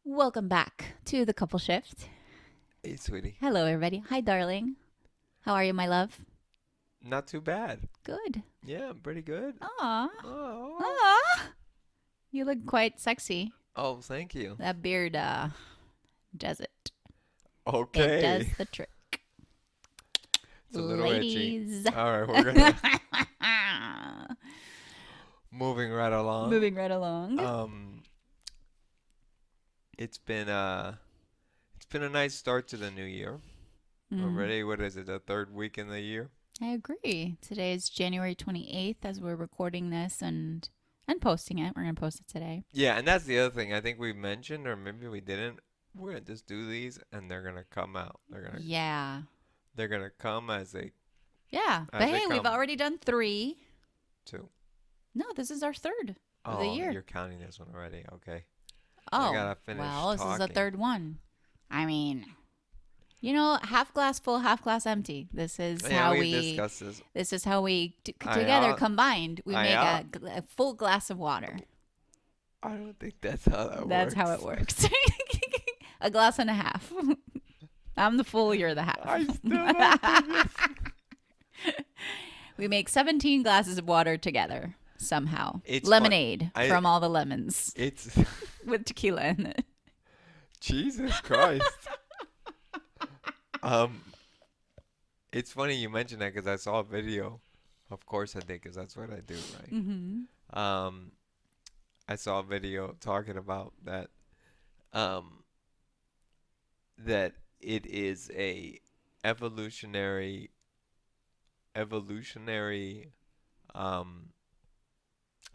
Welcome back to the couple shift. Hey, sweetie. Hello, everybody. Hi, darling. How are you, my love? Not too bad. Good. Yeah, I'm pretty good. Aw. Oh, Aw. You look quite sexy. oh, thank you. That beard does it. It does Okay. the trick. It's a little itchy. Ladies. All right, we're gonna moving right along. Moving right along. Um, it's been a nice start to the new year. Already, what is it, the third week in the year? I agree. Today is January 28th as we're recording this and posting it. We're going to post it today. Yeah, and that's the other thing I think we mentioned, or maybe we didn't. We're gonna just do these, and they're gonna come out. Yeah. They're gonna come as they Yeah. But as they hey, we've come. already done 3. Two. No, this is our third of the Oh, year. you're counting this one already. Okay. I Oh, gotta finish well, this is the talking. third one. I mean, half glass full, half glass empty. This is Yeah, how we we. discussed this. This is how we I together combined. We make I a full glass of water. I don't think that's how that That's works. how it works. A glass and a half. I'm the full. You're the half. I still don't think it's... We make 17 glasses of water together somehow. It's Lemonade fun. from all the lemons It's with tequila in it. Jesus Christ. Um, it's funny you mentioned that because I saw a video. Of course I did, because that's what I do, right? Mm-hmm. I saw a video talking about that. That it is a evolutionary, evolutionary.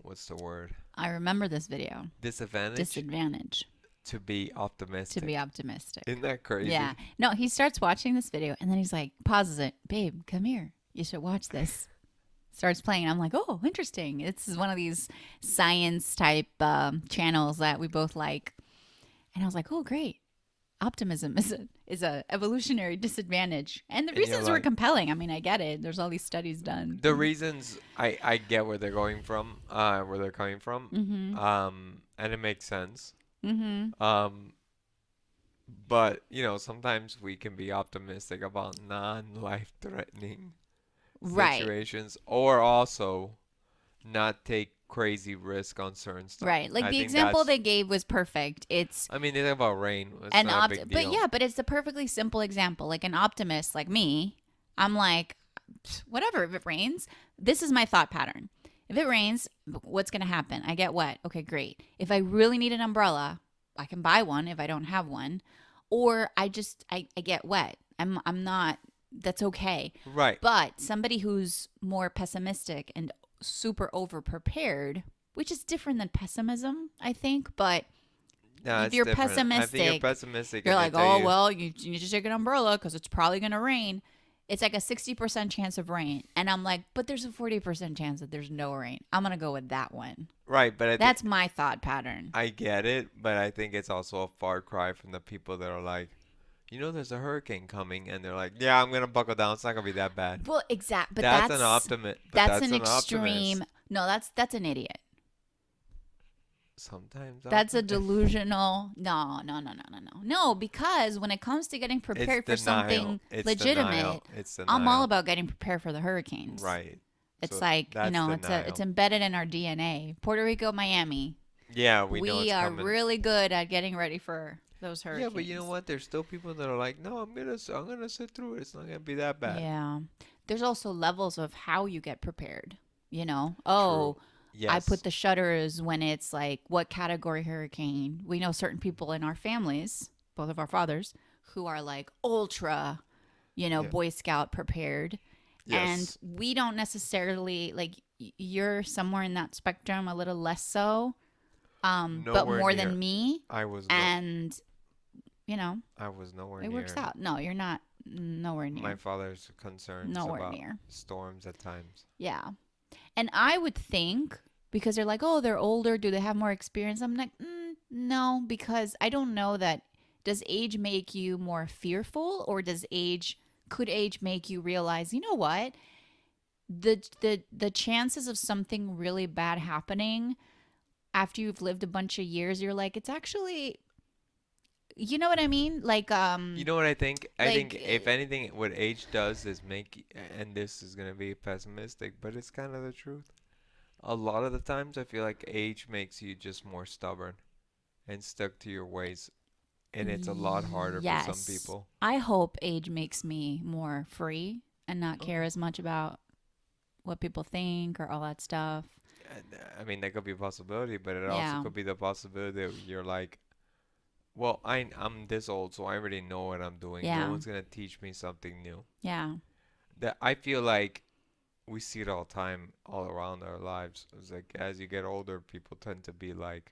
What's the word? I remember this video. Disadvantage to be optimistic. To be optimistic. Isn't that crazy? Yeah. No, he starts watching this video and then he's like, pauses it. Babe, come here. You should watch this. Starts playing. I'm like, oh, interesting. This is one of these science type channels that we both like. And I was like, oh, great. Optimism is a evolutionary disadvantage. And the And you're reasons were like- compelling. I mean, I get it. There's all these studies done. The reasons I get where they're going from, where they're coming from, Mm-hmm. and it makes sense. Mm-hmm. But sometimes we can be optimistic about non-life-threatening Right. situations, or also not take crazy risk on certain stuff. Right. Like I the think example that's- they gave was perfect. It's I mean, they talk about rain. It's an not a big deal. but yeah, but it's a perfectly simple example. Like an optimist like me, I'm like, whatever, if it rains, this is my thought pattern. If it rains, what's going to happen? I get wet. Okay, great. If I really need an umbrella, I can buy one if I don't have one, or I get wet. I'm not, that's okay. Right. But somebody who's more pessimistic and super over prepared, which is different than pessimism, I think, but No, if it's you're different. I think you're pessimistic, pessimistic. you're and like, they tell oh, you- well, you need to take an umbrella because it's probably going to rain. It's like a 60% chance of rain. And I'm like, but there's a 40% chance that there's no rain. I'm going to go with that one. Right, but That's my thought pattern. I get it, but I think it's also a far cry from the people that are like, there's a hurricane coming, and they're like, yeah, I'm gonna buckle down. It's not gonna be that bad. Well, exact, but That's that's an optimist. that's an optimist. extreme. No, that's an idiot. Sometimes That's a optimist. delusional. No, because when it comes to getting prepared for It's denial. something It's legitimate, denial. It's I'm all denial. about getting prepared for the hurricanes. Right. It's So like, that's it's denial. embedded in our DNA. Puerto Rico, Miami. Yeah, we know it's are coming. really good at getting ready for those hurricanes. Yeah, but you know what? There's still people that are like, no, I'm gonna sit through it. It's not gonna be that bad. Yeah. There's also levels of how you get prepared. Oh, True. Yes. I put the shutters when it's like what category hurricane. We know certain people in our families, both of our fathers, who are like ultra, Yeah. Boy Scout prepared. Yes. And we don't necessarily like you're somewhere in that spectrum, a little less so. But Nowhere more near. than me. I was. And I was nowhere it near. works out. No, you're not nowhere near. My father's concerns Nowhere about near. storms at times. Yeah. And I would think, because they're like, oh, they're older, do they have more experience? I'm like, no, because I don't know that. Does age make you more fearful, or could age make you realize, you know what? The chances of something really bad happening after you've lived a bunch of years, you're like, it's actually You know what I mean? You know what I think? I think like if anything, what age does is and this is gonna be pessimistic, but it's kind of the truth. A lot of the times, I feel like age makes you just more stubborn and stuck to your ways, and it's a lot harder for some yes. people. I hope age makes me more free and not care Oh. as much about what people think or all that stuff. And, I mean, that could be a possibility, but it also Yeah. could be the possibility that you're like, well, I'm this old, so I already know what I'm doing. No Yeah. one's gonna teach me something new. Yeah. That I feel like we see it all the time, all around our lives. It's like as you get older, people tend to be like,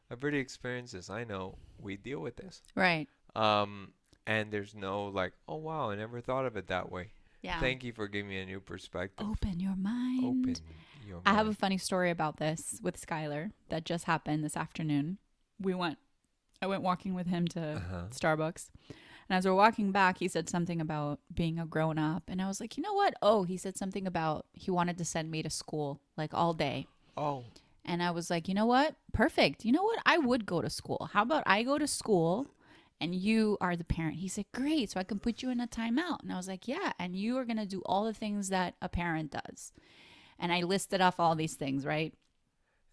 I've already experienced this. I know we deal with this. Right. Um, and there's no like, oh wow, I never thought of it that way. Yeah. Thank you for giving me a new perspective. Open your mind. Open your I have a mind. funny story about this with Skylar that just happened this afternoon. I went walking with him to Uh-huh. Starbucks. And as we're walking back, he said something about being a grown up. And I was like, you know what? Oh, he said something about he wanted to send me to school like all day. Oh, And I was like, you know what? Perfect. You know what? I would go to school. How about I go to school and you are the parent? He said, great. So I can put you in a timeout. And I was like, yeah. And you are going to do all the things that a parent does. And I listed off all these things, right?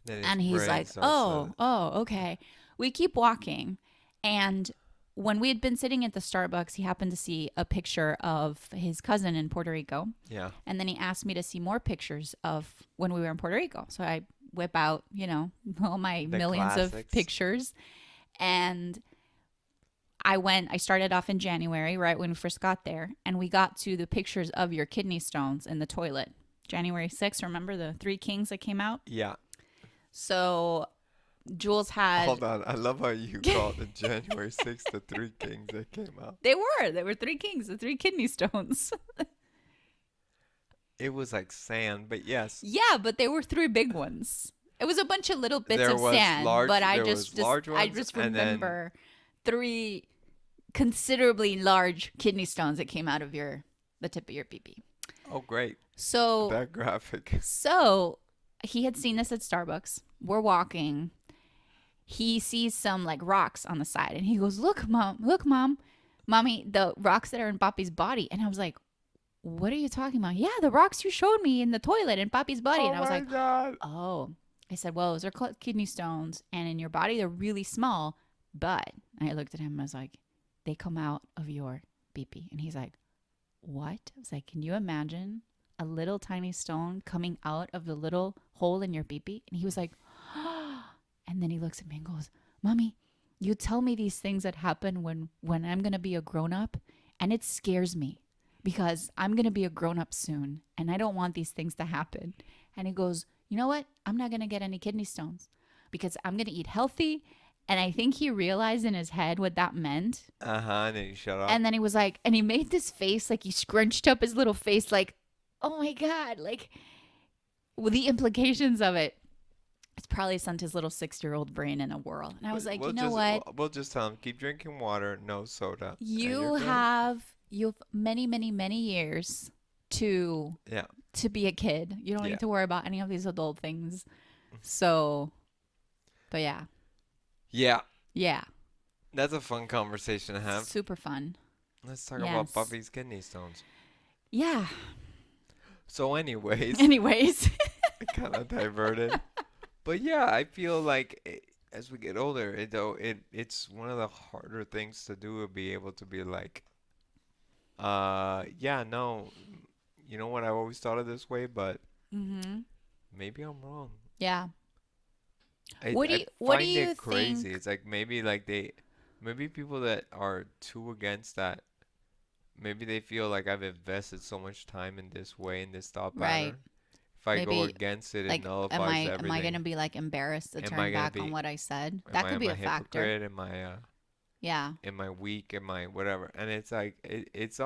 then his And he's brain like, starts to. oh, okay. We keep walking. And when we had been sitting at the Starbucks, he happened to see a picture of his cousin in Puerto Rico. Yeah. And then he asked me to see more pictures of when we were in Puerto Rico. So I whip out, all my The millions of classics. pictures. And I started off in January, right when we first got there. And we got to the pictures of your kidney stones in the toilet. January 6th, remember the three kings that came out? Yeah. So Jules had. Hold on. I love how you called it January 6th the Three Kings that came out. They were three kings, the three kidney stones. It was like sand, but yes. Yeah, but they were three big ones. It was a bunch of little bits There of was sand, large- but I there just, was large I ones, just and then- remember three considerably large kidney stones that came out of the tip of your pee. Oh, great. So That graphic. So he had seen this at Starbucks. We're walking. He sees some like rocks on the side and he goes, look, mom, mommy, the rocks that are in Papi's body. And I was like, what are you talking about? Yeah, the rocks you showed me in the toilet in Papi's body. And I was like, God. oh, I said, well, those are kidney stones. And in your body, they're really small. But I looked at him and I was like, they come out of your pee. And he's like, what? I was like, can you imagine a little tiny stone coming out of the little hole in your pee? And he was like, and then he looks at me and goes, Mommy, you tell me these things that happen when I'm going to be a grown up, and it scares me because I'm going to be a grown up soon and I don't want these things to happen. And he goes, you know what? I'm not going to get any kidney stones because I'm going to eat healthy. And I think he realized in his head what that meant. And then you shut up. And then he was like, and he made this face, like he scrunched up his little face, like, oh my God, like with the implications of it. It's probably sent his little 6-year-old brain in a whirl. And I was like, you know what? We'll just tell him, keep drinking water, no soda. and You you're good. have many, many, many years to Yeah. be a kid. You don't Yeah. need to worry about any of these adult things. So, but yeah. Yeah. Yeah. That's a fun conversation to have. Super fun. Let's talk Yes. about Puppy's kidney stones. Yeah. So anyways, Anyways. I kind of diverted. But yeah, I feel like as we get older, it's one of the harder things to do to be able to be like, yeah, no, you know what? I always thought of this way, but Mm-hmm. maybe I'm wrong. Yeah. I What do find you it crazy. think? It's like maybe people that are too against that, maybe they feel like I've invested so much time in this way, in this thought Right. pattern. If I go Maybe, against it, it Like, nullifies am everything. I going to be like embarrassed to Am I turn gonna back be- on what I said? Am That I, could be am a I factor. hypocrite? Am I Yeah. am I weak? Am I whatever? And it's like it's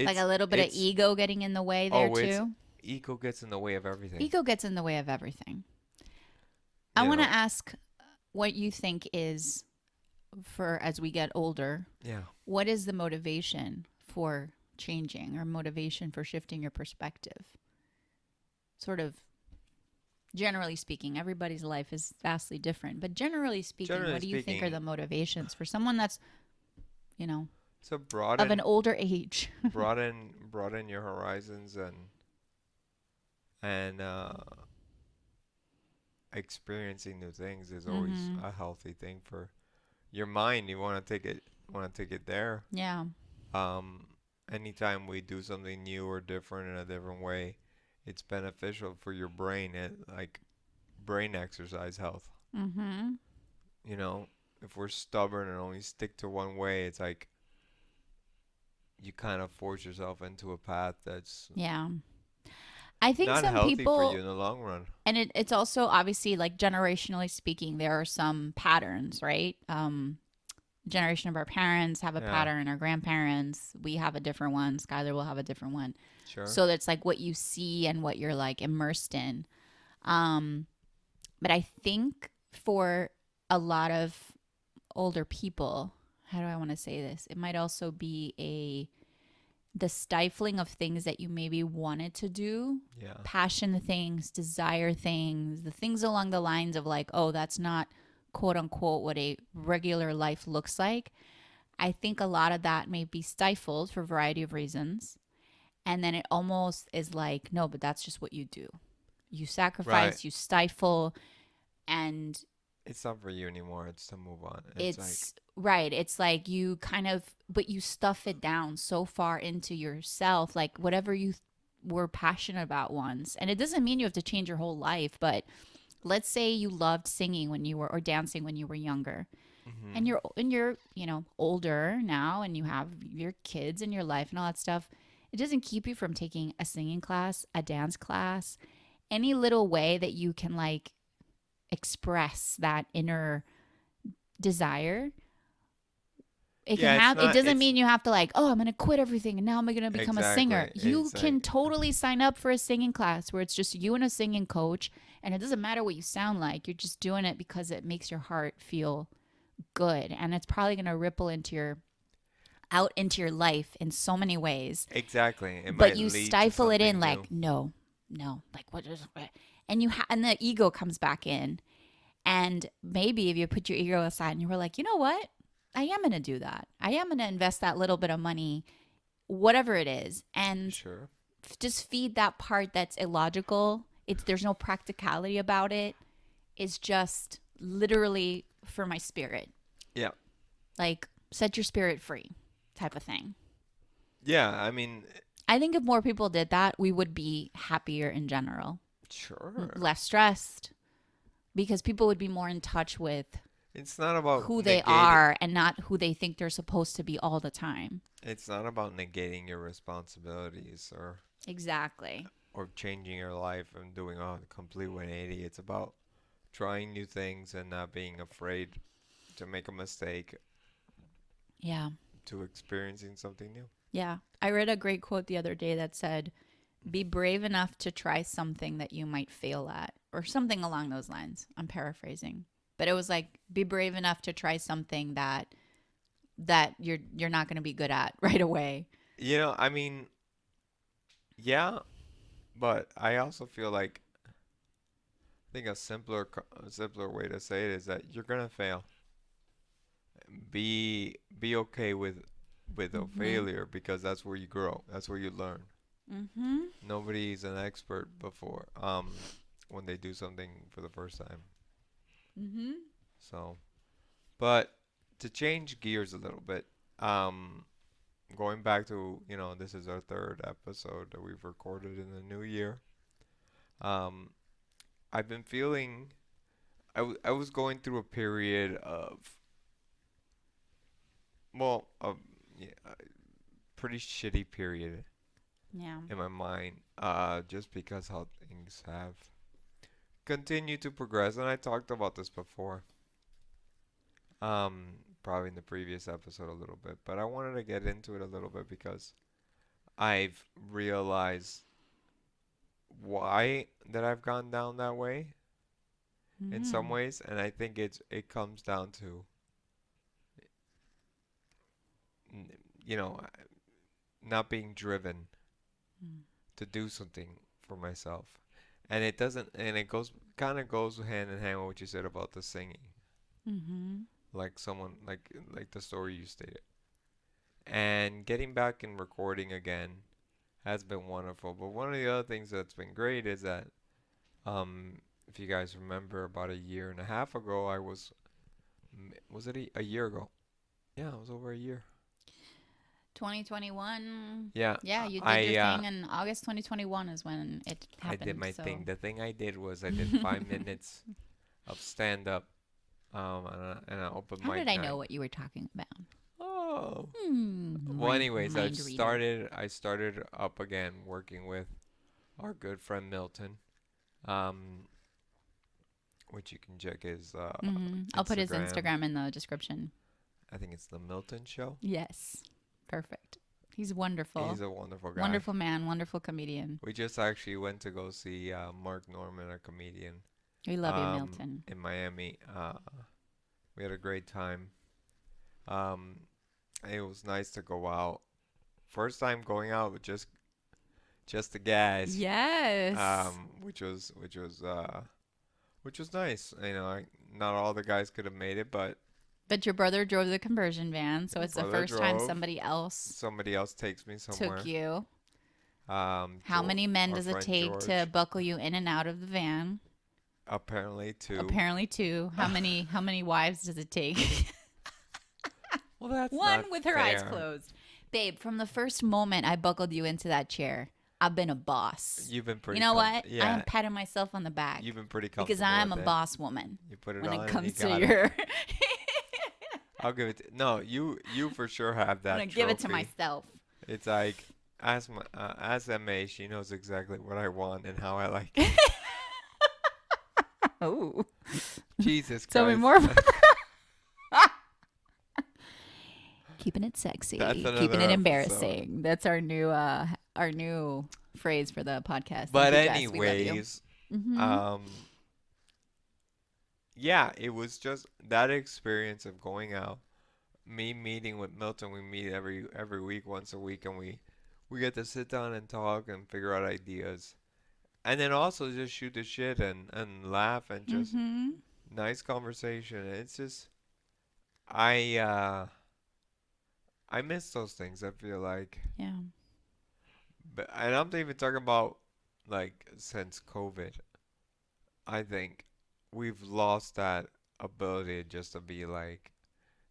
Like a little bit of it's- ego getting in the way there it's- too. Ego gets in the way of everything. Ego gets in the way of everything. I You want to know? ask what you think is for as we get older, Yeah. what is the motivation for changing or motivation for shifting your perspective? Sort of Generally speaking, everybody's life is vastly different. But generally speaking, Generally what do you think are the speaking, motivations for someone that's, you know, so of an older age? broaden your horizons and experiencing new things is always Mm-hmm. a healthy thing for your mind. You want to take it there. Yeah. Um, Anytime we do something new or different in a different way, it's beneficial for your brain and like brain exercise health. Mm-hmm. You know, if we're stubborn and only stick to one way, it's like you kind of force yourself into a path that's Yeah. I think not some healthy for people, you in the long run. and it's also obviously like generationally speaking, there are some patterns, right? Generation of our parents have a Yeah, pattern, our grandparents, we have a different one, Skylar will have a different one. sure. So that's like what you see and what you're like immersed in. Um, but I think for a lot of older people, how do I want to say this? It might also be the stifling of things that you maybe wanted to do, Yeah. passion things, desire things, the things along the lines of like, oh, that's not quote unquote what a regular life looks like. I think a lot of that may be stifled for a variety of reasons. And then it almost is like, no, but that's just what you do. You Right. sacrifice, you stifle, and It's not for you anymore. It's to move on. It's like, it's right. It's like you kind of, but you stuff it down so far into yourself, like whatever you were passionate about once. And it doesn't mean you have to change your whole life, but let's say you loved singing when you were, or dancing when you were younger. hmm And you're older now, and you have your kids in your life and all that stuff. It doesn't keep you from taking a singing class, a dance class, any little way that you can like express that inner desire. It can yeah, it's have, it not, doesn't it's mean you have to like, oh, I'm going to quit everything and now I'm going to become a singer. exactly, You it's can like, totally sign up for a singing class where it's just you and a singing coach, and it doesn't matter what you sound like. You're just doing it because it makes your heart feel good, and it's probably going to ripple into your out into your life in so many ways. exactly. It But might you lead to stifle it in something new. like, no, no, like what is, and and the ego comes back in. And maybe if you put your ego aside and you were like, you know what? I am going to do that. I am going to invest that little bit of money, whatever it is, and Sure. just feed that part that's illogical. There's no practicality about it. It's just literally for my spirit. Yeah. Like set your spirit free type of thing. Yeah, I mean, I think if more people did that, we would be happier in general, sure. less stressed, because people would be more in touch with It's not about who they negating. are and not who they think they're supposed to be all the time. It's not about negating your responsibilities Exactly. or changing your life and doing a complete 180. It's about trying new things and not being afraid to make a mistake, Yeah. to experiencing something new. Yeah. I read a great quote the other day that said, be brave enough to try something that you might fail at, or something along those lines. I'm paraphrasing. But it was like, be brave enough to try something that you're not going to be good at right away. I mean, yeah, but I also feel like I think a simpler way to say it is that you're gonna fail. Be okay with a Mhm. failure because that's where you grow. That's where you learn. Mhm. Nobody's an expert before when they do something for the first time. Mhm. So, but to change gears a little bit, um, going back to, this is our third episode that we've recorded in the new year. Um, I've been feeling I was going through a period of, well, yeah, a pretty shitty period Yeah. in my mind, just because how things have continued to progress, and I talked about this before, probably in the previous episode a little bit, but I wanted to get into it a little bit because I've realized why that I've gone down that way in some Mhm. ways, and I think it comes down to, n- you know, not being driven Mm. to do something for myself. And it doesn't, and it goes kind of goes hand in hand with what you said about the singing, Mm-hmm. like someone like the story you stated. And getting back and recording again has been wonderful. But one of the other things that's been great is that, if you guys remember, about a year and a half ago, was it a year ago? Yeah, it was over a year. 2021. Yeah, Yeah, you did your I thing in August 2021 is when it I did happened. my So, thing. The thing I did was I did 5 minutes of stand up, and a open how did mic I know night. what you were talking about? Oh. Well, Mind, anyways, mind reader. I started up again working with our good friend Milton, um, which you can check his I'll put his Instagram. Instagram in the description. I think it's the Milton Show. Yes. Perfect. He's wonderful. He's a wonderful guy. Wonderful man, wonderful comedian. We just actually went to go see Mark Norman, a comedian, We love you, Milton. in Miami. We had a great time. Um, it was nice to go out. First time going out with just the guys. Yes. Which was nice. You know, not all the guys could have made it, but But your brother drove the conversion van, so my it's the brother first time drove. somebody Else takes me somewhere. took you. How Joel, many men our does it friend take to George, buckle you in and out of the van? apparently two. Apparently two. How many wives does it take? Well, that's One not with her eyes fair. closed. Babe, from the first moment I buckled you into that chair, I've been a boss. You've been pretty. You know what? Yeah, I'm patting myself on the back you've been pretty comfortable because I'm a with it. boss woman You put it when on it and comes you to got it. your. I'll give it. No, you for sure have that I'm gonna give it to trophy. myself. It's like as MA, she knows exactly what I want and how I like it. Oh, Jesus tell me Christ. more about keeping it sexy, That's keeping another it episode. embarrassing. That's our new phrase for the podcast. But Thank you, Jess. We love you. anyways, Mm-hmm. yeah, it was just that experience of going out, me meeting with Milton. We meet every week, once a week, and we get to sit down and talk and figure out ideas, and then also just shoot the shit and laugh and just Mm-hmm. nice conversation. It's just I I miss those things. I feel like, Yeah. but and I'm not even talking about like since COVID. I think we've lost that ability just to be like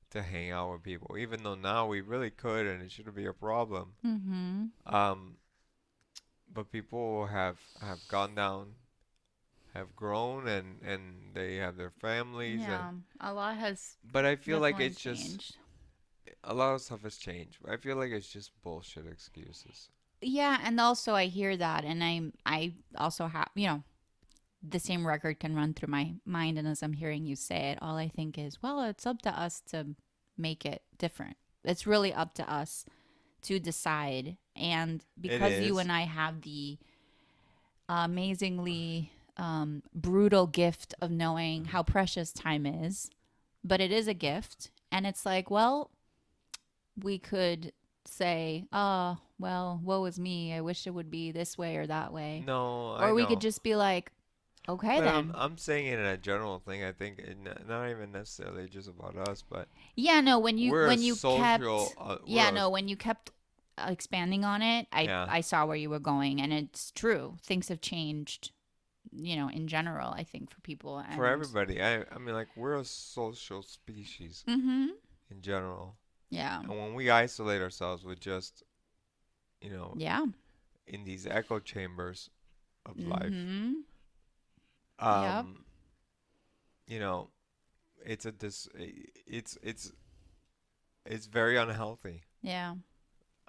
to hang out with people, even though now we really could and it shouldn't be a problem. Mm-hmm. Um, but people have gone down, have grown, and they have their families, Yeah. and A lot has but I feel like definitely it's just changed. a lot of stuff has changed. I feel like it's just bullshit excuses. Yeah, and also I hear that, and I also have the same record can run through my mind, and as I'm hearing you say it, all I think is, well, it's up to us to make it different. It's really up to us to decide, and because you is. and I have the amazingly brutal gift of knowing how precious time is, but it is a gift, and it's like, well, we could say, oh, well, woe is me. I wish it would be this way or that way. No, I Or we could know. just be like, okay, But then. I'm saying it in a general thing. I think not even necessarily just about us, but Yeah, no, when you we're a when you kept social. yeah, no, when you kept expanding on it, Yeah. I saw where you were going, and it's true. Things have changed, in general, I think for people and For everybody. I mean, like we're a social species Mhm. in general, Yeah. and when we isolate ourselves with just, you know, Yeah. in these echo chambers of life, Mhm. Yep. um, you know, it's a dis. It's very unhealthy. Yeah.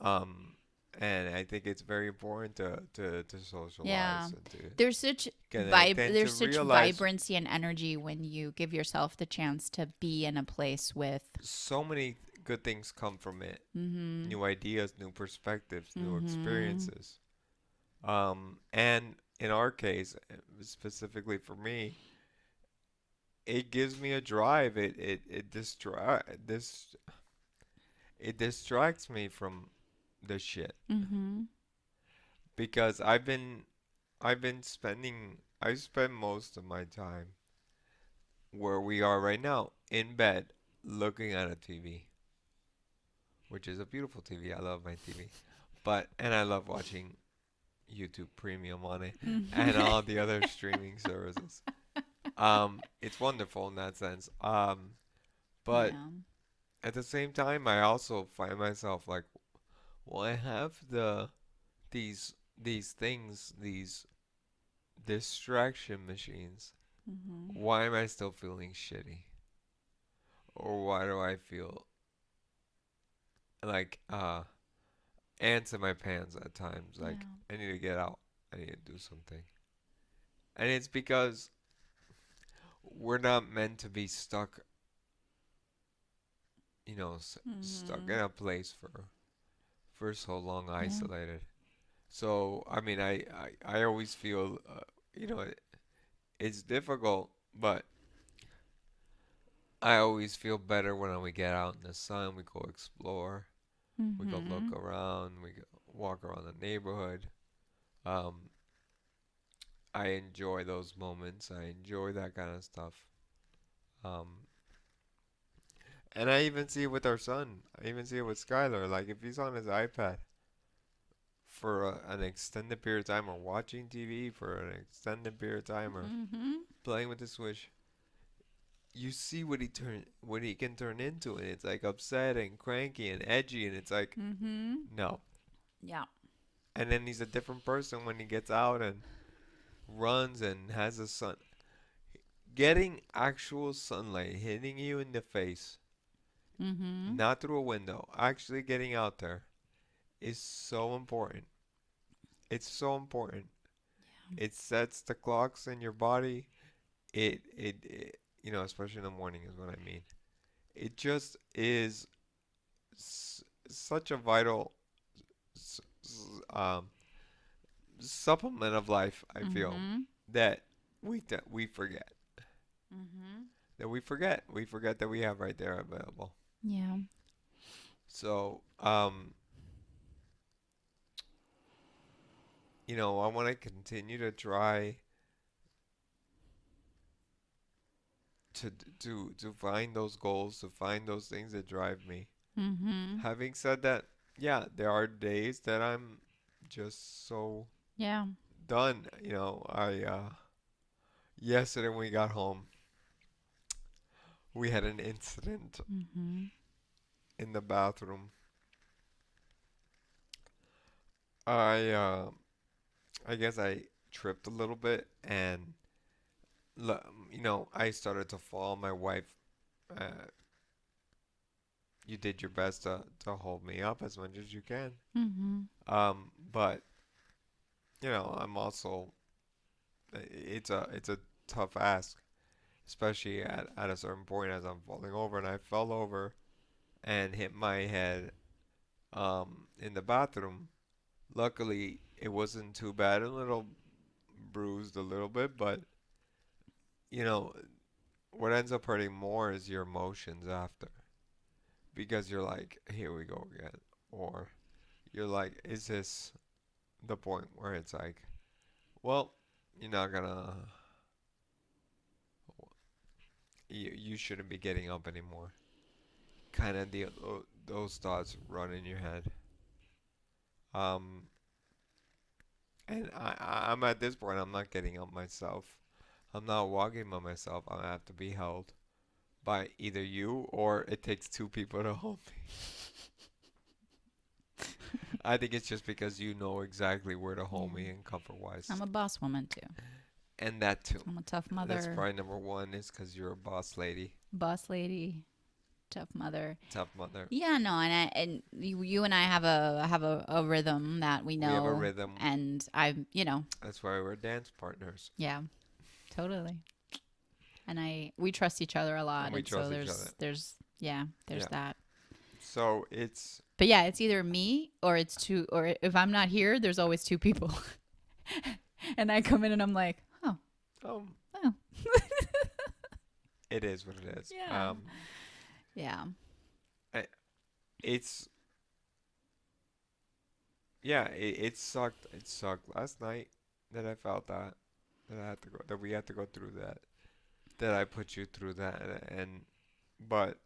Um, and I think it's very important to Yeah. socialize and to There's such connect and there's to such realize vibrancy and energy when you give yourself the chance to be in a place with so many good things come from it. mhm. New ideas, new perspectives, new Mhm. experiences. And in our case, specifically for me, it gives me a drive. It distracts me from the shit Mhm. because I've been I spend most of my time where we are right now, in bed, looking at a TV, which is a beautiful TV. I love my TV. And I love watching YouTube Premium on it and all the other streaming services. It's wonderful in that sense. But Yeah. at the same time, I also find myself like, well, I have these things, these distraction machines. Mhm. Why am I still feeling shitty? Or why do I feel like ants in my pants at times? Like Yeah. I need to get out. I need to do something. And it's because we're not meant to be stuck, stuck in Mhm. a place for so long Yeah. isolated. So, I mean, I always feel, it's difficult, but I always feel better when we get out in the sun, we go explore, we go look Mhm. around, we go walk around the neighborhood. Um, I enjoy those moments. I enjoy that kind of stuff. Um, and I even see it with our son. I even see it with Skylar. Like if he's on his iPad for an extended period of time or watching TV for an extended period of time or Mhm. playing with the Switch, you see what he can turn into, and it's like upset and cranky and edgy, and it's like Mhm. no. Yeah. And then he's a different person when he gets out and runs and has the sun. Getting actual sunlight hitting you in the face, Mhm. not through a window, actually getting out there is so important. It's so important. It sets the clocks in your body. Especially in the morning is what I mean. It just is such a vital s- supplement of life, I feel, Mhm. that we forget. Mhm. We forget that we have right there available. Yeah. So, I want to continue to try to to find those goals, to find those things that drive me. Mhm. Having said that, yeah, there are days that I'm just so Yeah. done. I yesterday when we got home, we had an incident Mhm. in the bathroom. I I guess I tripped a little bit and I started to fall. My wife, uh, you did your best to hold me up as much as you can. Mhm. But I'm also it's a tough ask, especially at a certain point as I'm falling over, and I fell over and hit my head in the bathroom. Luckily, it wasn't too bad. A little bruised a little bit, but you know, what ends up hurting more is your emotions after, because you're like, here we go again, or you're like, is this the point where it's like, well, you're not gonna, you shouldn't be getting up anymore. Kind of those thoughts run in your head. Um, and I'm at this point, I'm not getting up myself. I'm not walking by myself. I have to be held by either you or it takes two people to hold me. I think it's just because you know exactly where to hold me Yeah. and comfort wise. I'm a boss woman too. And that too. I'm a tough That's mother, probably number one is because you're a boss lady, boss lady, tough mother. tough mother. Yeah, no, and you and I have a rhythm that we We have a know, rhythm. and I. That's why we're dance partners. Yeah, totally. And we trust each other a And lot, we and so trust each other. there's Yeah. that. So it's, But yeah, it's either me or it's two, or if I'm not here, there's always two people. And I come in and I'm like, oh, um, oh, it is what it is. yeah, yeah, I- it's, yeah, it sucked. It sucked last night. that I felt that I had to go, that we had to go through that, that I put you through that, and but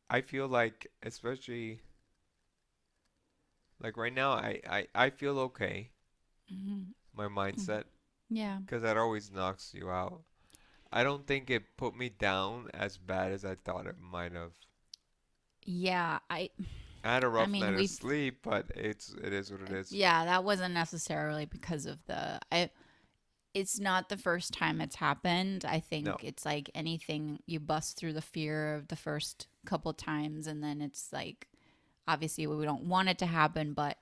I feel like, especially like right now, I feel okay. Mm-hmm. My mindset, Yeah. because that always knocks you out. I don't think it put me down as bad as I thought it might have. Yeah. I had a I rough mean, night of sleep, but it is what it is. yeah, that wasn't necessarily because of it's not the first time it's happened. I No. think it's like anything, you bust through the fear of the first couple times, and then it's like, obviously we don't want it to happen, but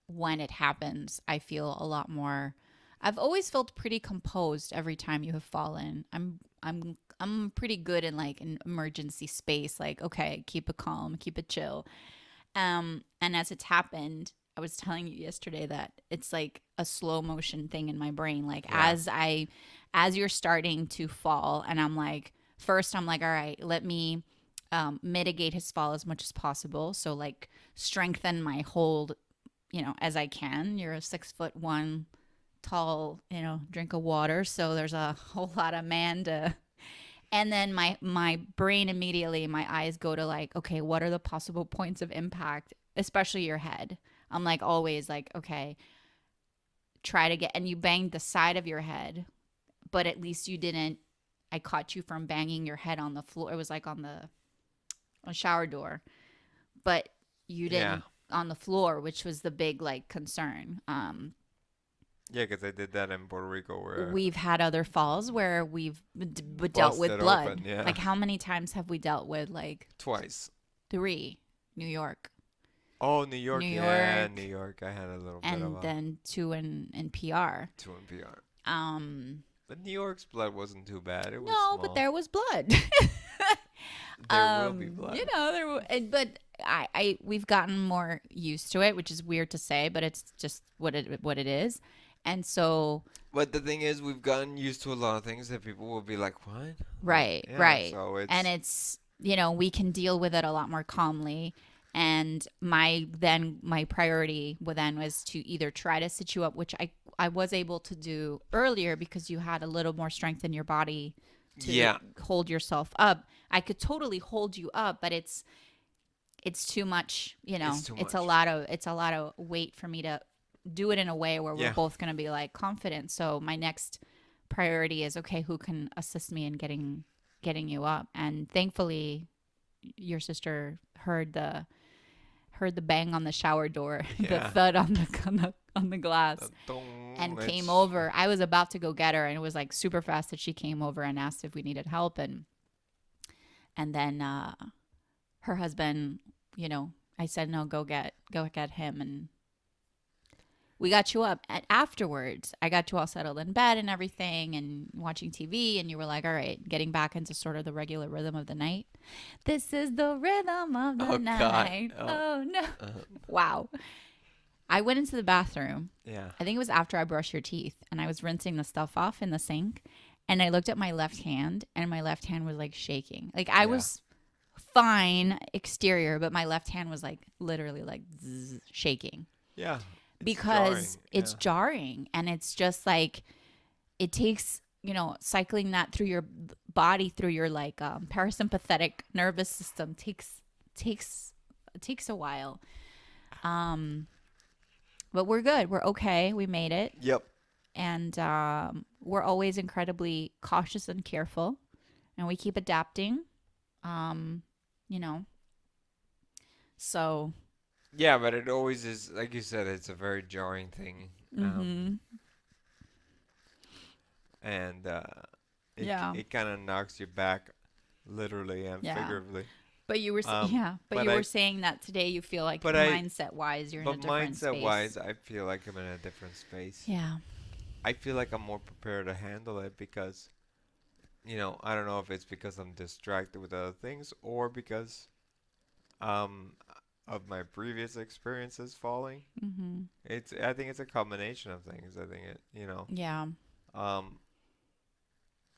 when it happens, I feel a lot more. I've always felt pretty composed every time you have fallen. I'm pretty good in like an emergency space, like, okay, keep it calm, keep it chill. And as it's happened, I was telling you yesterday that it's like a slow motion thing in my brain. Like Yeah. as you're starting to fall, and I'm like, first I'm like, all right, let me mitigate his fall as much as possible. So like strengthen my hold, as I can. You're a 6'1" tall, drink of water. So there's a whole lot of man to. And then my brain immediately, my eyes go to like, okay, what are the possible points of impact, especially your head. I'm like always like, okay, try to get, and you banged the side of your head, but at least you didn't. I caught you from banging your head on the floor. It was like on a shower door, but you Yeah. didn't on the floor, which was the big like concern. Yeah, 'cause I did that in Puerto Rico where We've had other falls where we've dealt with busted open. blood. Yeah. Like how many times have we dealt with like Twice. 3? New York, Oh, New New York. Yeah, New York, York. I had a little bit of and a then 2 in PR. two NPR. Um, But New York's blood wasn't too bad. It was no, but small. there was blood. There will be blood. But we've gotten more used to it, which is weird to say, but it's just what it is. And so, But the thing is, we've gotten used to a lot of things that people will be like, "What?" Like, right, yeah. right. So And it's, we can deal with it a lot more calmly. And my priority then was to either try to sit you up, which I was able to do earlier because you had a little more strength in your body to yeah, hold yourself up. I could totally hold you up, but it's too much, it's too it's much. a lot of weight for me to do it in a way where we're Yeah. both going to be like confident. So my next priority is, okay, who can assist me in getting you up? And thankfully your sister heard the bang on the shower door, the Yeah. thud on the glass, and It's- came over. I was about to go get her, and it was like super fast that she came over and asked if we needed help, and then her husband, I said no, go get him, and we got you up. And afterwards, I got you all settled in bed and everything, and watching TV, and you were like, all right, getting back into sort of the regular rhythm of the night. This is the rhythm of the Oh, God. night. Oh. Oh no. Uh, Wow. I went into the bathroom. yeah. I think it was after I brushed your teeth, and I was rinsing the stuff off in the sink, and I looked at my left hand, and my left hand was like shaking. Like I Yeah. was fine exterior, but my left hand was like literally like shaking Yeah. It's because jarring. it's Yeah. jarring, and it's just like it takes, cycling that through your body, through your like parasympathetic nervous system takes a while. But we're good. We're okay. We made it. Yep. And we're always incredibly cautious and careful, and we keep adapting. You know. So. Yeah, but it always is, like you said, it's a very jarring thing. And Yeah. it kind of knocks you back, literally and Yeah. figuratively. But you were but you I- were saying that today you feel like but mindset wise you're in a But different space. mindset wise, I feel like I'm in a different space. Yeah. I feel like I'm more prepared to handle it because, I don't know if it's because I'm distracted with other things or because um of my previous experiences falling. Mhm. I think it's a combination of things. I think Yeah. um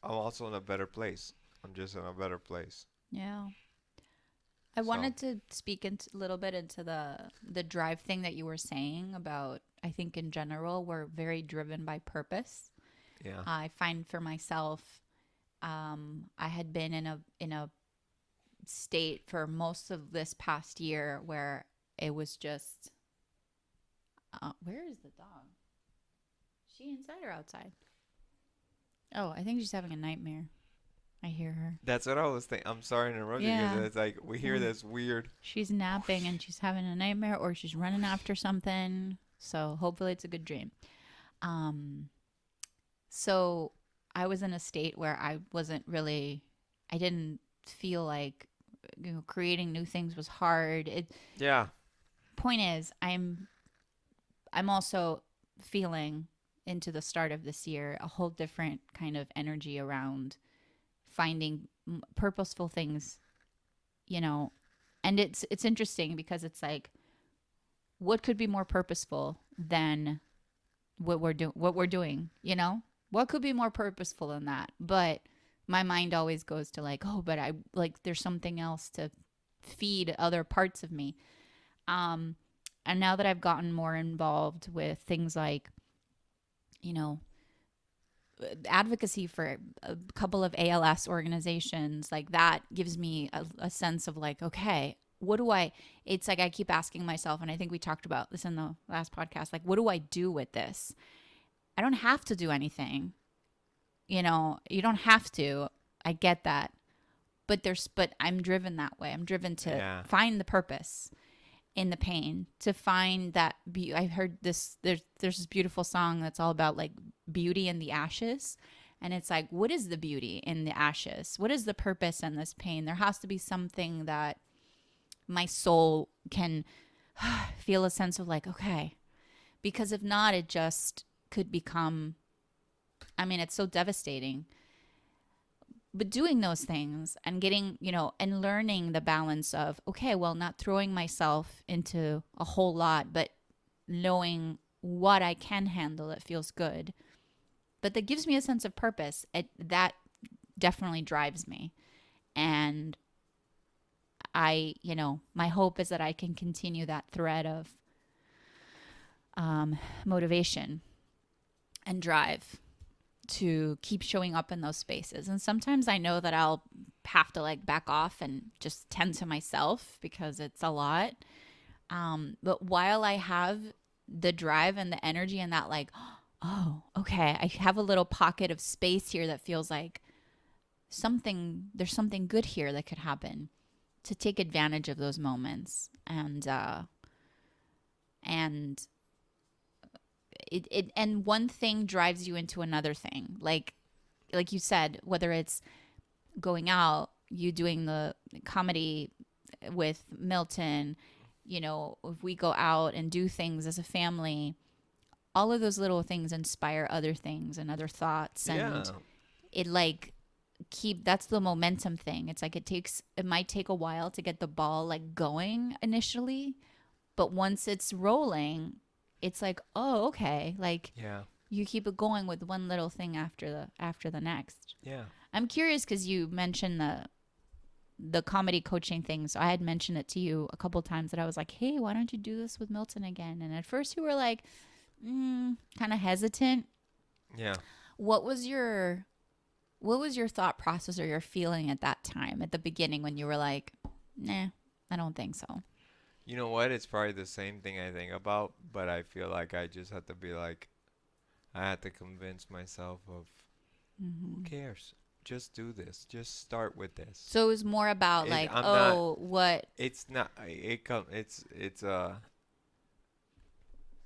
I'm also in a better place. I'm just in a better place. Yeah. I So- wanted to speak a little bit into the drive thing that you were saying about. I think in general, we're very driven by purpose. Yeah. I find for myself, I had been in a state for most of this past year where it was just, where is the dog? She inside or outside? Oh, I think she's having a nightmare. I hear her. That's what I was thinking. I'm sorry to interrupt you Yeah. because it's like we hear this weird. She's napping and she's having a nightmare or she's running after something. So hopefully it's a good dream. Um, so I was in a state where I didn't feel like, creating new things was hard. Yeah. Point is, I'm also feeling into the start of this year a whole different kind of energy around finding purposeful things, and it's interesting because it's like, what could be more purposeful than what we're doing, what could be more purposeful than that? But my mind always goes to like, oh, but I like, there's something else to feed other parts of me. And now that I've gotten more involved with things like, advocacy for a couple of ALS organizations, like that gives me a sense of like, okay, it's like I keep asking myself, and I think we talked about this in the last podcast, like, what do I do with this? I don't have to do anything. You don't have to. I get that. But I'm driven that way. I'm driven to find the purpose in the pain, to find that I heard there's this beautiful song that's all about like beauty in the ashes. And it's like, what is the beauty in the ashes? What is the purpose in this pain? There has to be something that my soul can feel a sense of like, okay, because if not, it just could become, it's so devastating. But doing those things and getting, and learning the balance of, okay, well, not throwing myself into a whole lot, but knowing what I can handle that feels good. But that gives me a sense of purpose. That definitely drives me. And my hope is that I can continue that thread of motivation and drive to keep showing up in those spaces. And sometimes I know that I'll have to like back off and just tend to myself because it's a lot. But while I have the drive and the energy and that like, oh, okay, I have a little pocket of space here that feels like there's something good here that could happen, to take advantage of those moments. And and one thing drives you into another thing. Like you said, whether it's going out, you doing the comedy with Milton, if we go out and do things as a family, all of those little things inspire other things and other thoughts. And it like that's the momentum thing. It's like it might take a while to get the ball like going initially, but once it's rolling, it's like, oh, okay. Like, you keep it going with one little thing after the next. Yeah. I'm curious because you mentioned the comedy coaching thing. So I had mentioned it to you a couple times that I was like, hey, why don't you do this with Milton again? And at first you were like, kind of hesitant. Yeah. What was your thought process or your feeling at that time, at the beginning, when you were like, nah, I don't think so? You know what? It's probably the same thing I think about, but I feel like I just have to be like, I had to convince myself of, who cares? Just do this. Just start with this. So it was more about like, what? It's not. It's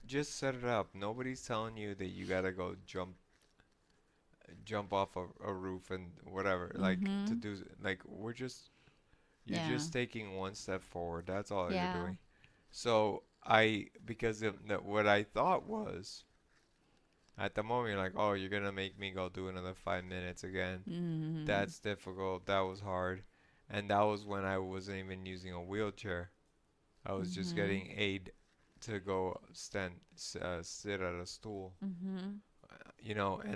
just set it up. Nobody's telling you that you gotta go jump off a roof and whatever. Like to do. Like you're just taking one step forward. That's all you're doing. So because what I thought was, at the moment, you're like, oh, you're going to make me go do another 5 minutes again. Mm-hmm. That's difficult. That was hard. And that was when I wasn't even using a wheelchair. I was just getting aid to go sit at a stool. And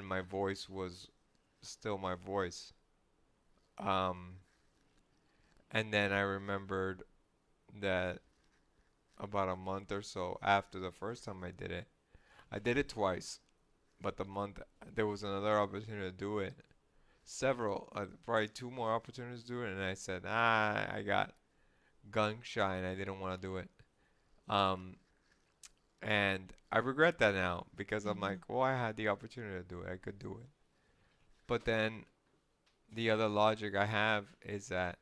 my voice was still my voice. And then I remembered that about a month or so after the first time I did it, I did it twice, but the month there was another opportunity to do it. Several, probably two more opportunities to do it, and I said, I got gun shy and I didn't want to do it. Um, and I regret that now because I'm Mhm. like, well, I had the opportunity to do it. I could do it. But then the other logic I have is that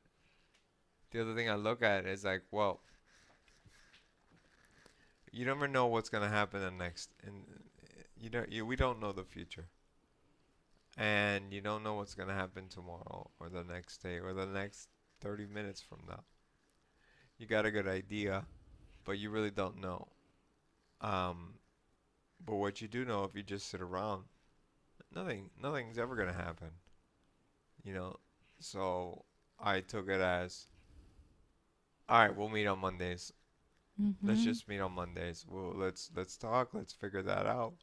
the other thing I look at is like, well, you never know what's gonna happen the next, and we don't know the future, and you don't know what's gonna happen tomorrow or the next day or the next 30 minutes from now. You got a good idea, but you really don't know. Um, but what you do know, if you just sit around, nothing's ever gonna happen, you know. So I took it as, all right, we'll meet on Mondays. Let's Mhm. just meet on Mondays. Well, let's talk. Let's figure that out.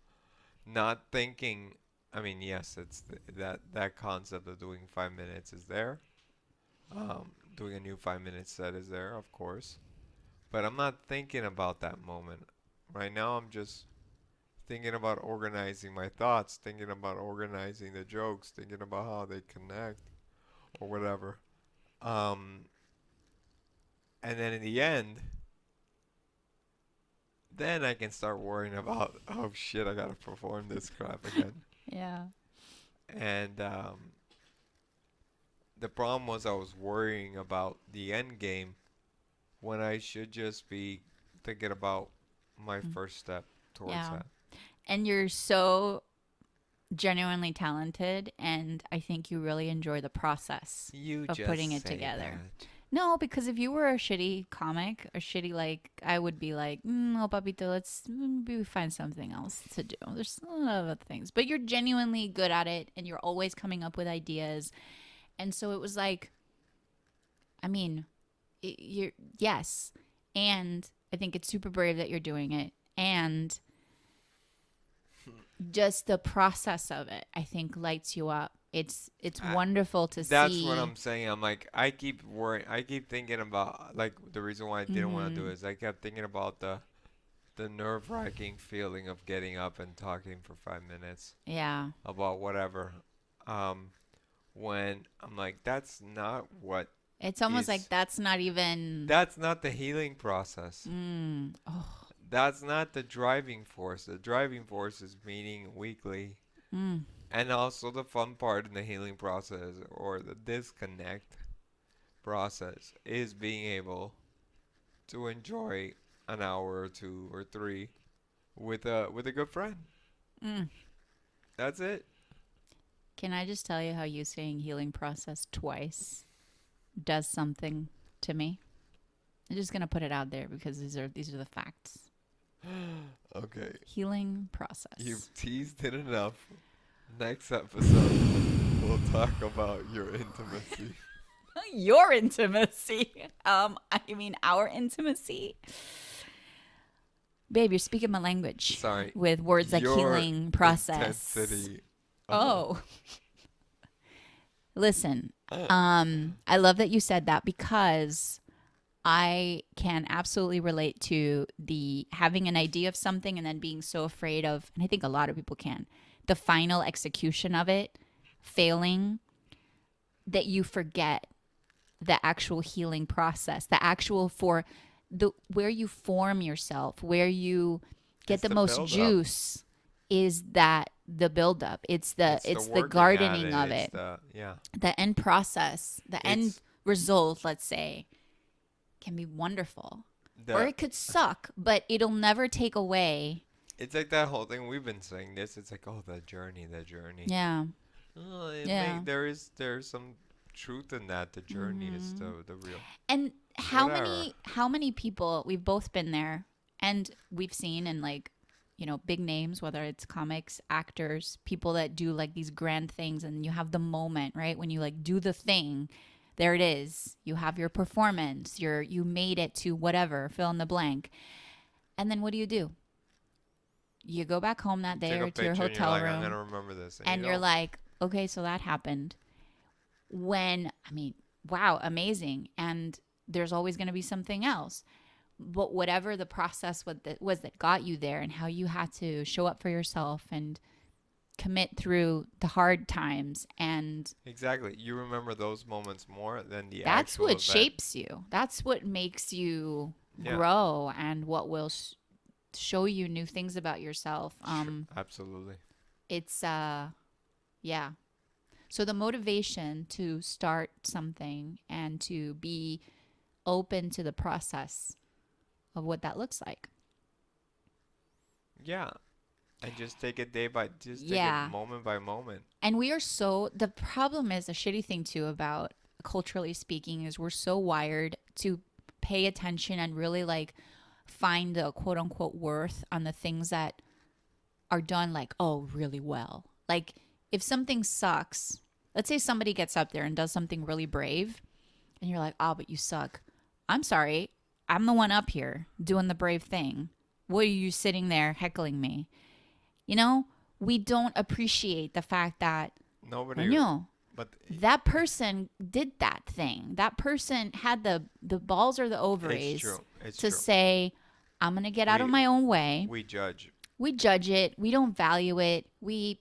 Not thinking. I mean, yes, that concept of doing 5 minutes is there. Doing a new 5 minute set is there, of course. But I'm not thinking about that moment. Right now, I'm just thinking about organizing my thoughts, thinking about organizing the jokes, thinking about how they connect or whatever. Um, and then in the end, then I can start worrying about, oh shit, I gotta perform this crap again. Yeah. And the problem was I was worrying about the end game when I should just be thinking about my Mm. first step towards Yeah. that. And you're so genuinely talented, and I think you really enjoy the process You of putting just it say together. that. No, because if you were a shitty comic, a shitty like, I would be like, oh, papito, let's maybe find something else to do. There's a lot of other things, but you're genuinely good at it, and you're always coming up with ideas. And so it was like, I mean, you're yes, and I think it's super brave that you're doing it, and just the process of it, I think, lights you up. It's I, wonderful to that's what see. I'm saying. I'm like, I keep worrying. I keep thinking about, like, the reason why I didn't want to do Mm-hmm. it is I kept thinking about the nerve-wracking feeling of getting up and talking for 5 minutes Yeah. about whatever. Um, when I'm like, It's almost like is that's not even. that's not the healing process. Oh. That's not the driving force. The driving force is meeting weekly. Mm. And also the fun part in the healing process or the disconnect process is being able to enjoy an hour or two or three with a good friend. Mm. That's it. Can I just tell you how you saying healing process twice does something to me? I'm just gonna put it out there because these are the facts. Okay. Healing process. You've teased it enough. Next episode, we'll talk about your intimacy. Your intimacy. I mean our intimacy. Babe, you're speaking my language Sorry, with words like your healing process. intensity. Oh, listen. I love that you said that because I can absolutely relate to the having an idea of something and then being so afraid of, and I think a lot of people can, the final execution of it failing, that you forget the actual healing process, the actual for the where you form yourself, where you get It's the the most build up. juice is that the buildup. It's the It's the it's the working at gardening it. of It's it. the yeah. The end process, the end It's result, let's say, can be wonderful. Or the it could suck, but it'll never take away. it's like that whole thing we've been saying this. It's like, oh, the journey. Yeah. Oh, Yeah. there's some truth in that. The journey is Hmm. the real And how whatever. many people, we've both been there, and we've seen, and like, big names, whether it's comics, actors, people that do like these grand things, and you have the moment, right? When you like do the thing, there it is. You have your performance, you made it to whatever, fill in the blank. And then what do? You go back home that You day take a or to your picture and you're hotel like, I'm room, gonna remember this, and you and you're don't. like, okay, so that happened. When, I mean, wow, amazing. And there's always going to be something else. But whatever the process was that got you there, and how you had to show up for yourself and commit through the hard times, and Exactly. You remember those moments more than the that's actual what event. shapes you. That's what makes you Yeah. grow, and what will show you new things about yourself. Absolutely. It's yeah. So the motivation to start something and to be open to the process of what that looks like. Yeah. And just take it take Yeah. it moment by moment. And we are the problem is, a shitty thing too about, culturally speaking, is we're so wired to pay attention and really like find the quote unquote worth on the things that are done like, oh, really well. Like if something sucks, let's say somebody gets up there and does something really brave and you're like, oh, but you suck. I'm sorry. I'm the one up here doing the brave thing. What are you sitting there heckling me? You know, we don't appreciate the fact that Nobody. But that person did that thing. That person had the balls or the ovaries it's to true. say, I'm going to get out of my own way. We judge. We judge it. We don't value it. We're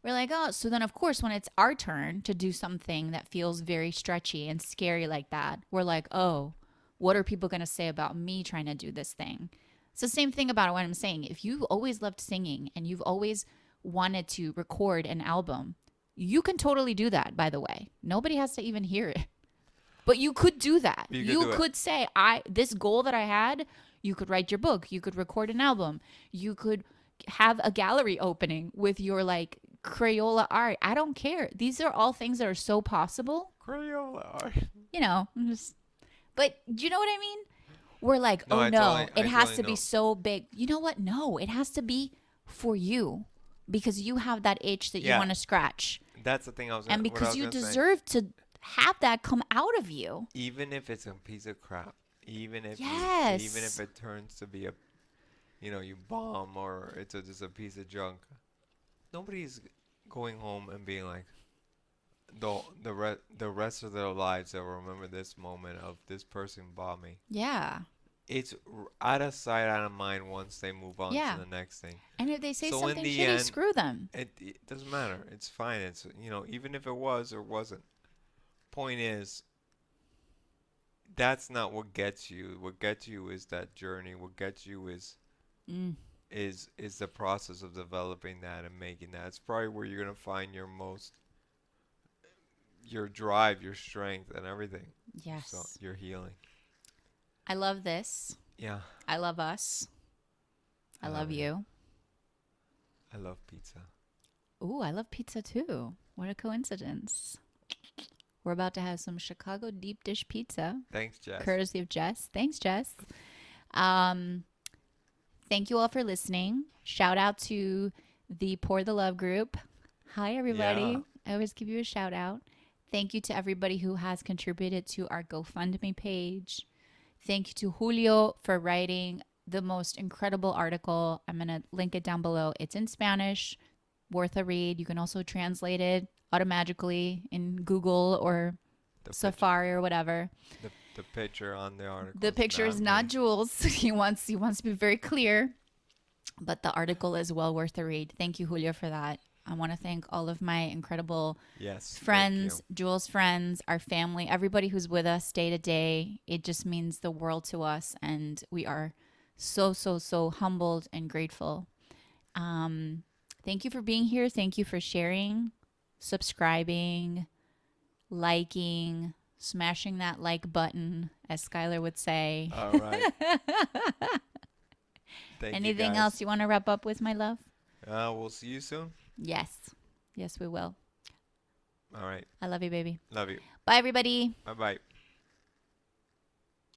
like, oh, so then of course when it's our turn to do something that feels very stretchy and scary like that, we're like, oh, what are people going to say about me trying to do this thing? It's the same thing about what I'm saying. If you've always loved singing and you've always wanted to record an album, you can totally do that, by the way. Nobody has to even hear it. But you could do that. You could say, this goal that I had, you could write your book. You could record an album. You could have a gallery opening with your like Crayola art. I don't care. These are all things that are so possible. Crayola art. You know, but do you know what I mean? We're like, it has to be so big. You know what? No, it has to be for you because you have that itch that you want to scratch. That's the thing I was and because you deserve to have that come out of you. Even if it's a piece of crap, even if it turns to be you bomb or it's just a piece of junk, nobody's going home and being like, the rest of their lives they'll remember this moment of this person bought me. Yeah. It's out of sight, out of mind once they move on to the next thing. And if they say something shitty, screw them. It doesn't matter. It's fine. It's even if it was or wasn't. Point is, that's not what gets you. What gets you is that journey. What gets you is the process of developing that and making that. It's probably where you're gonna find your drive, your strength, and everything. Yes. So your healing. I love this. Yeah. I love us. I love you. I love pizza. Ooh, I love pizza too. What a coincidence. We're about to have some Chicago deep dish pizza. Thanks, Jess. Courtesy of Jess. Thanks, Jess. Thank you all for listening. Shout out to the Pour the Love group. Hi, everybody. Yeah. I always give you a shout out. Thank you to everybody who has contributed to our GoFundMe page. Thank you to Julio for writing the most incredible article. I'm going to link it down below. It's in Spanish, worth a read. You can also translate it automatically in Google or Safari or whatever. The picture on the article. The picture is not Jules. He wants to be very clear, but the article is well worth a read. Thank you, Julio, for that. I want to thank all of my incredible friends, Jules' friends, our family, everybody who's with us day to day. It just means the world to us, and we are so, so, so humbled and grateful. Thank you for being here. Thank you for sharing, subscribing, liking, smashing that like button, as Skylar would say. All right. Anything else you want to wrap up with, my love? We'll see you soon. Yes. Yes, we will. All right. I love you, baby. Love you. Bye, everybody. Bye-bye.